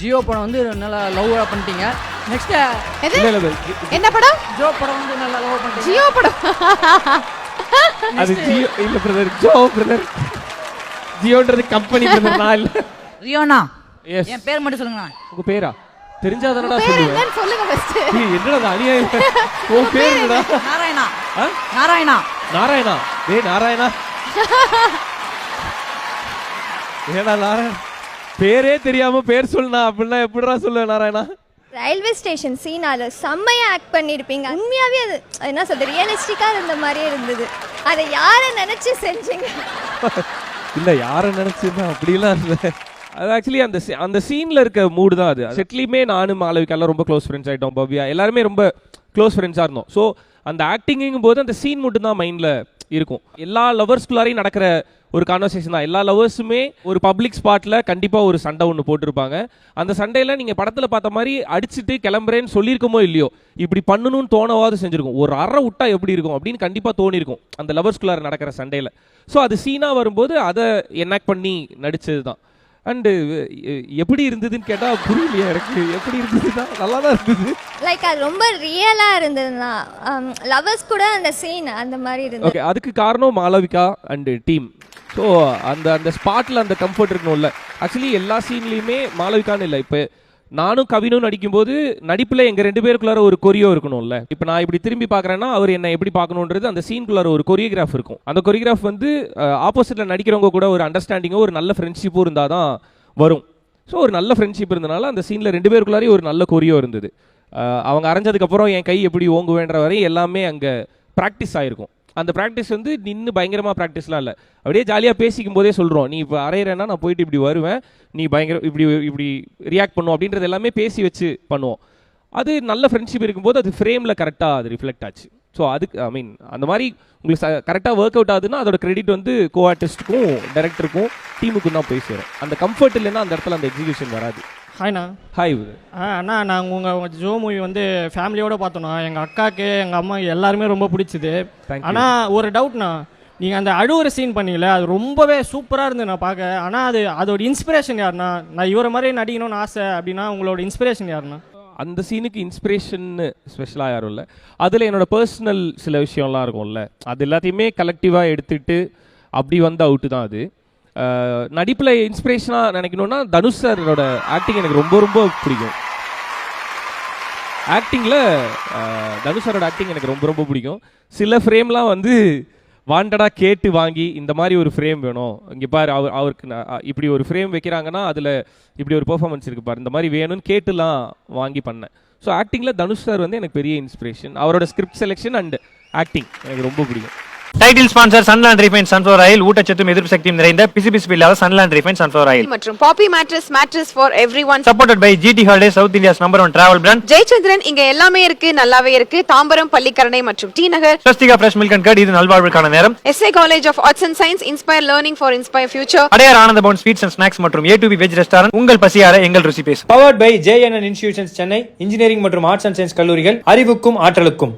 ஜியோ படம் வந்து நல்லா லவ்வாக பண்ணிட்டீங்க. நெக்ஸ்ட் என்ன படம்? ஜோ படம் வந்து நல்லா லவ் பண்ணிட்டீங்க. ஜியோ படம் அது ஜியோ இல்ல பிரதர், ஜோ பிரதர். ஜியோன்றது கம்பெனி பிரதர், நான் இல்ல. ரியோனா, எஸ். என் பேர் மட்டும் சொல்லுங்க. உங்க பேரா? தெரிஞ்சாதானடா சொல்லுவேன். என்னன்னு சொல்லுங்க ஃபர்ஸ்ட். என்னடா அது அநியாயம். உன் பேர் என்னடா? நாராயணா. நாராயணா. நாராயணா. டேய் நாராயணா. ஏடா நாராயணா, பேரே தெரியாம பேர் சொல்லுனா அப்படின்னா எப்படிடா சொல்லுவேன் நாராயணா? ரயில்வே ஸ்டேஷன் சீனால செம்மையா ஆக்ட் பண்ணியிருப்பீங்க. உண்மையாவே அது என்ன சொல்றது, ரியலிஸ்டிக்கா இருந்த மாதிரியே இருந்தது. அதை யாரை நினைச்சு செஞ்சீங்க? இல்ல யாரை நினைச்சுன்னா அப்படிலாம் இல்லை. அது ஆக்சுவலி அந்த சீன்ல இருக்க மூடு தான் அது. செட்லியுமே நானும் மாளவிகாலாம் ரொம்ப க்ளோஸ் ஃப்ரெண்ட்ஸ் ஆகிட்டோம். பவ்யா எல்லாருமே ரொம்ப க்ளோஸ் ஃப்ரெண்ட்ஸாக இருந்தோம். ஸோ அந்த ஆக்டிங்கும் போது அந்த சீன் மட்டும் தான் மைண்டில் இருக்கும். எல்லா லவர்ஸ்குள்ளாரையும் நடக்கிற ஒரு கான்வர்சேஷன் தான். எல்லா லவர்ஸுமே ஒரு பப்ளிக் ஸ்பாட்டில் கண்டிப்பாக ஒரு சண்டை ஒன்று போட்டிருப்பாங்க. அந்த சண்டையில் நீங்கள் படத்தில் பார்த்த மாதிரி அடிச்சுட்டு கிளம்புறேன்னு சொல்லியிருக்கோமோ இல்லையோ, இப்படி பண்ணணும்னு தோணவாது செஞ்சுருக்கும். ஒரு அரை விட்டா எப்படி இருக்கும் அப்படின்னு கண்டிப்பாக தோணியிருக்கும் அந்த லவர்ஸ்குள்ளார நடக்கிற சண்டையில். ஸோ அது சீனாக வரும்போது அதை எனாக்ட் பண்ணி நடித்தது தான். அண்டு எப்படி இருந்ததுன்னு கேட்டால் புரியலையா எனக்கு. எப்படி இருந்ததுன்னா நல்லா தான் இருந்தது. லைக் அது ரொம்ப ரியலா இருந்ததுன்னா லவர்ஸ் கூட அந்த சீன் அந்த மாதிரி இருந்தது. ஓகே, அதுக்கு காரணம் மாளவிகா அண்டு டீம். ஸோ அந்த ஸ்பாட்டில் அந்த கம்ஃபர்ட் இருக்கணும்ல. ஆக்சுவலி எல்லா சீன்லேயுமே மாளவிகான்னு இல்லை, இப்போ நானும் கவினும் நடிக்கும்போது நடிப்பில் எங்கள் 2 பேருக்குள்ளார ஒரு கொரியோ இருக்கணும்ல. இப்போ நான் இப்படி திரும்பி பார்க்குறேன்னா அவர் என்ன எப்படி பார்க்கணுன்றது அந்த சீனுக்குள்ளார ஒரு கொரியோகிராஃப் இருக்கும். அந்த கொரியோகிராஃப் வந்து ஆப்போசிட்டில் நடிக்கிறவங்க கூட ஒரு அண்டர்ஸ்டாண்டிங்கோ ஒரு நல்ல ஃப்ரெண்ட்ஷிப்பும் இருந்தால் தான் வரும். ஸோ ஒரு நல்ல ஃப்ரெண்ட்ஷிப் இருந்தனால அந்த சீனில் 2 பேருக்குள்ளாரையும் ஒரு நல்ல கொரியோ இருந்தது. அவங்க அரைஞ்சதுக்கப்புறம் என் கை எப்படி ஓங்குவேன்ற வரை எல்லாமே அங்கே ப்ராக்டிஸ் ஆகிருக்கும். அந்த ப்ராக்டிஸ் வந்து நின்று பயங்கரமாக ப்ராக்டிஸ்லாம் இல்லை, அப்படியே ஜாலியாக பேசிக்கும் போதே சொல்கிறோம். நீ இப்போ அரையிறேன்னா நான் போயிட்டு இப்படி வருவேன், நீ இப்படி ரியாக்ட் பண்ணுவோம் அப்படின்றது எல்லாமே பேசி வச்சு பண்ணுவோம். அது நல்ல ஃப்ரெண்ட்ஷிப் இருக்கும்போது அது ஃப்ரேமில் கரெக்டாக அது ரிஃப்ளெக்ட் ஆச்சு. ஸோ அதுக்கு அந்த மாதிரி உங்களுக்கு கரெக்டாக ஒர்க் அவுட் ஆகுதுன்னா அதோட கிரெடிட் வந்து கோ ஆர்டிஸ்ட்டுக்கும் டைரக்டருக்கும் டீமுக்கும் தான் போய் சேரும். அந்த கம்ஃபர்ட் இல்லைன்னா அந்த இடத்துல அந்த எக்ஸிகியூஷன் வராது. ஹாய்ண்ணா. ஹாய். அண்ணா, நாங்கள் உங்கள் ஜோ மூவி வந்து ஃபேமிலியோடு பார்த்தோண்ணா. எங்கள் அக்காவுக்கு எங்கள் அம்மா எல்லாருமே ரொம்ப பிடிச்சிது. ஆனால் ஒரு டவுட்ண்ணா, நீங்கள் அந்த அழுவுற சீன் பண்ணீங்களே அது ரொம்பவே சூப்பராக இருந்தது நான் பார்க்க. ஆனால் அதோட இன்ஸ்பிரேஷன் யாருண்ணா? நான் இவரை மாதிரி நடிக்கணும்னு ஆசை அப்படின்னா உங்களோட இன்ஸ்பிரேஷன் யாருண்ணா? அந்த சீனுக்கு இன்ஸ்பிரேஷன் ஸ்பெஷலாக யாரும் இல்லை. அதில் என்னோட பர்சனல் சில விஷயம்லாம் இருக்கும்ல, அது எல்லாத்தையுமே கலெக்டிவாக எடுத்துகிட்டு அப்படி வந்த அவுட்டு தான் அது. நடிப்பில் இன்ஸ்பிரேஷனாக நினைக்கணுன்னா தனுஷ் சாரோட ஆக்டிங் எனக்கு ரொம்ப ரொம்ப பிடிக்கும். ஆக்டிங்கில் தனுஷ் சாரோட ஆக்டிங் எனக்கு ரொம்ப ரொம்ப பிடிக்கும். சில ஃப்ரேம்லாம் வந்து வாண்டடாக கேட்டு வாங்கி இந்த மாதிரி ஒரு ஃப்ரேம் வேணும், இங்கே பாரு அவருக்கு இப்படி ஒரு ஃப்ரேம் வைக்கிறாங்கன்னா அதில் இப்படி ஒரு பெர்ஃபார்மன்ஸ் இருக்குது பாரு, இந்த மாதிரி வேணும்னு கேட்டுலாம் வாங்கி பண்ணேன். ஸோ ஆக்டிங்கில் தனுஷ் சார் வந்து எனக்கு பெரிய இன்ஸ்பிரேஷன். அவரோட ஸ்கிரிப்ட் செலெக்ஷன் அண்ட் ஆக்டிங் எனக்கு ரொம்ப பிடிக்கும். Title sponsor Sunland refine sunflower oil. ஊட்டச்சத்தும் எதிர்ப்பு சக்தியும் நிறைந்த பிசு இல்லாத சன்லாண்ட் ரீஃபைன் சன்ஃப்ளவர் ஆயில் மற்றும் Poppy mattress for everyone. Supported by GT holiday, south India's number 1 travel brand. Jayachandran, இங்க எல்லாமே இருக்கு, நல்லாவே இருக்கு. தாம்பரம், பள்ளிக்கரணை மற்றும் T Nagar. Swasthika fresh milk and curd, இது நல்வாழ்வுக்கான நேரம். SA college of arts and science, inspire learning for inspire future. Adyar Ananda Bhavan sweets and snacks மற்றும் A2B வெஜ் ரெஸ்டாரண்ட். உங்கள் பசியார எங்கள் ருசி பேசும். Powered by JNN institutions Chennai. Engineering மற்றும் ஆர்ட்ஸ் அண்ட் சயின்ஸ் கல்லூரிகள், அறிவுக்கும் ஆற்றலுக்கும்.